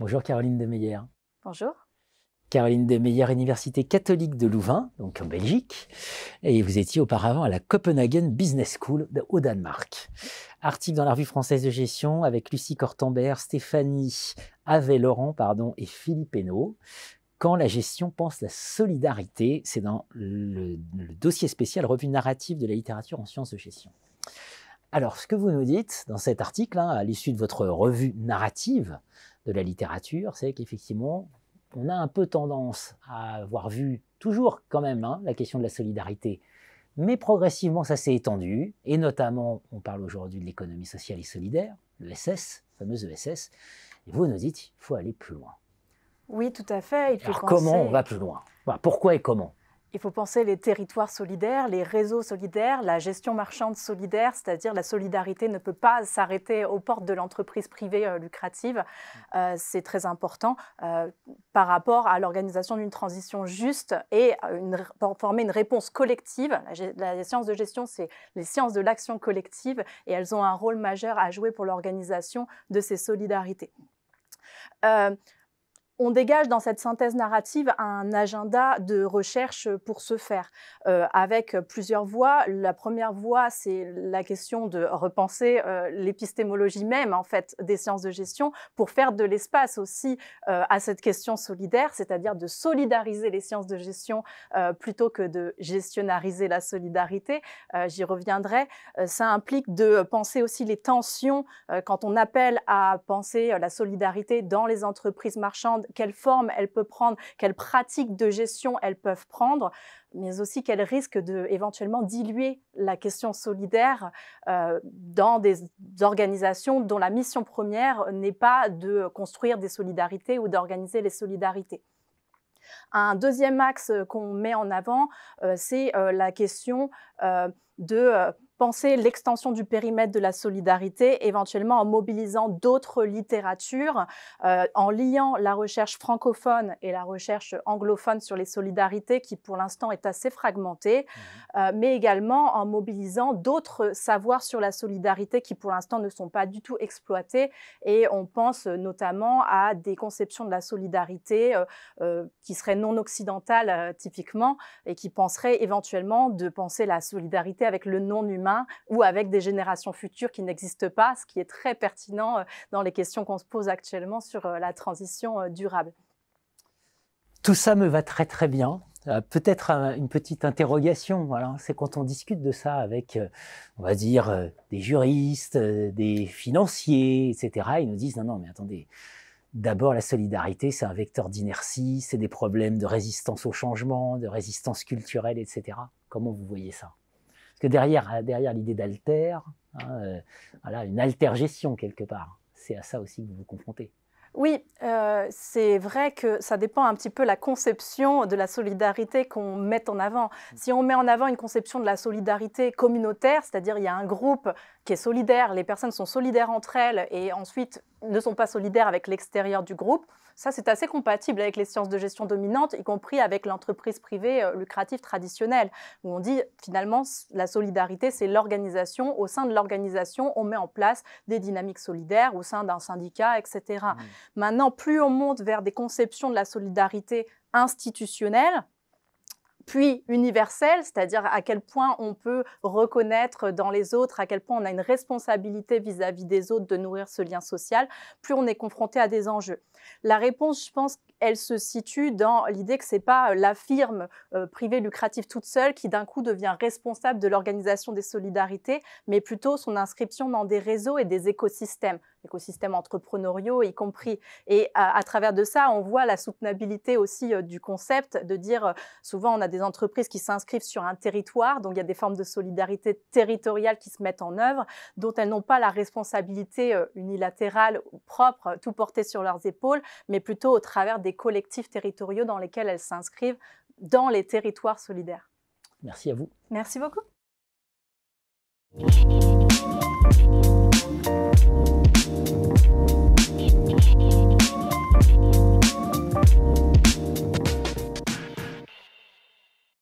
Bonjour Caroline Demeyer. Bonjour. Caroline Demeyer, Université catholique de Louvain, donc en Belgique, et vous étiez auparavant à la Copenhagen Business School au Danemark. Article dans la Revue française de gestion avec Lucie Cortambert, Stéphanie Avet-Laurent et Philippe Hainaut. Quand la gestion pense la solidarité, c'est dans le dossier spécial revue narrative de la littérature en sciences de gestion. Alors, ce que vous nous dites dans cet article, à l'issue de votre revue narrative de la littérature, c'est qu'effectivement, on a un peu tendance à avoir vu toujours quand même la question de la solidarité, mais progressivement ça s'est étendu, et notamment on parle aujourd'hui de l'économie sociale et solidaire, l'ESS, la fameuse ESS, et vous nous dites il faut aller plus loin. Oui, tout à fait. Alors comment on va plus loin? Pourquoi et comment? Il faut penser les territoires solidaires, les réseaux solidaires, la gestion marchande solidaire, c'est-à-dire la solidarité ne peut pas s'arrêter aux portes de l'entreprise privée lucrative. C'est très important par rapport à l'organisation d'une transition juste et former une réponse collective. Les sciences de gestion, c'est les sciences de l'action collective et elles ont un rôle majeur à jouer pour l'organisation de ces solidarités. On dégage dans cette synthèse narrative un agenda de recherche pour ce faire, avec plusieurs voies. La première voie, c'est la question de repenser l'épistémologie même en fait, des sciences de gestion pour faire de l'espace aussi à cette question solidaire, c'est-à-dire de solidariser les sciences de gestion plutôt que de gestionnariser la solidarité. J'y reviendrai. Ça implique de penser aussi les tensions quand on appelle à penser la solidarité dans les entreprises marchandes, quelle forme elle peut prendre, quelles pratiques de gestion elles peuvent prendre, mais aussi quel risque de éventuellement diluer la question solidaire dans des organisations dont la mission première n'est pas de construire des solidarités ou d'organiser les solidarités. Un deuxième axe qu'on met en avant, c'est la question de penser l'extension du périmètre de la solidarité, éventuellement en mobilisant d'autres littératures, en liant la recherche francophone et la recherche anglophone sur les solidarités, qui pour l'instant est assez fragmentée, mais également en mobilisant d'autres savoirs sur la solidarité qui pour l'instant ne sont pas du tout exploités. Et on pense notamment à des conceptions de la solidarité qui seraient non occidentales typiquement, et qui penseraient éventuellement de penser la solidarité avec le non-humain ou avec des générations futures qui n'existent pas, ce qui est très pertinent dans les questions qu'on se pose actuellement sur la transition durable. Tout ça me va très très bien. Peut-être une petite interrogation, c'est quand on discute de ça avec, on va dire, des juristes, des financiers, etc., ils nous disent non mais attendez, d'abord la solidarité c'est un vecteur d'inertie, c'est des problèmes de résistance au changement, de résistance culturelle, etc. Comment vous voyez ça? Parce que derrière l'idée d'alter, une altergestion quelque part, c'est à ça aussi que vous vous confrontez. Oui, c'est vrai que ça dépend un petit peu de la conception de la solidarité qu'on met en avant. Si on met en avant une conception de la solidarité communautaire, c'est-à-dire il y a un groupe qui est solidaire, les personnes sont solidaires entre elles et ensuite ne sont pas solidaires avec l'extérieur du groupe, ça c'est assez compatible avec les sciences de gestion dominantes, y compris avec l'entreprise privée lucrative traditionnelle, où on dit finalement la solidarité c'est l'organisation, au sein de l'organisation on met en place des dynamiques solidaires au sein d'un syndicat, etc. Maintenant, plus on monte vers des conceptions de la solidarité institutionnelle, puis universelle, c'est-à-dire à quel point on peut reconnaître dans les autres, à quel point on a une responsabilité vis-à-vis des autres de nourrir ce lien social, plus on est confronté à des enjeux. La réponse, je pense, elle se situe dans l'idée que ce n'est pas la firme privée lucrative toute seule qui d'un coup devient responsable de l'organisation des solidarités, mais plutôt son inscription dans des réseaux et des écosystèmes entrepreneuriaux y compris. Et à travers de ça, on voit la soutenabilité aussi du concept, de dire souvent on a des entreprises qui s'inscrivent sur un territoire, donc il y a des formes de solidarité territoriale qui se mettent en œuvre, dont elles n'ont pas la responsabilité unilatérale propre, tout porté sur leurs épaules, mais plutôt au travers des collectifs territoriaux dans lesquels elles s'inscrivent dans les territoires solidaires. Merci à vous. Merci beaucoup.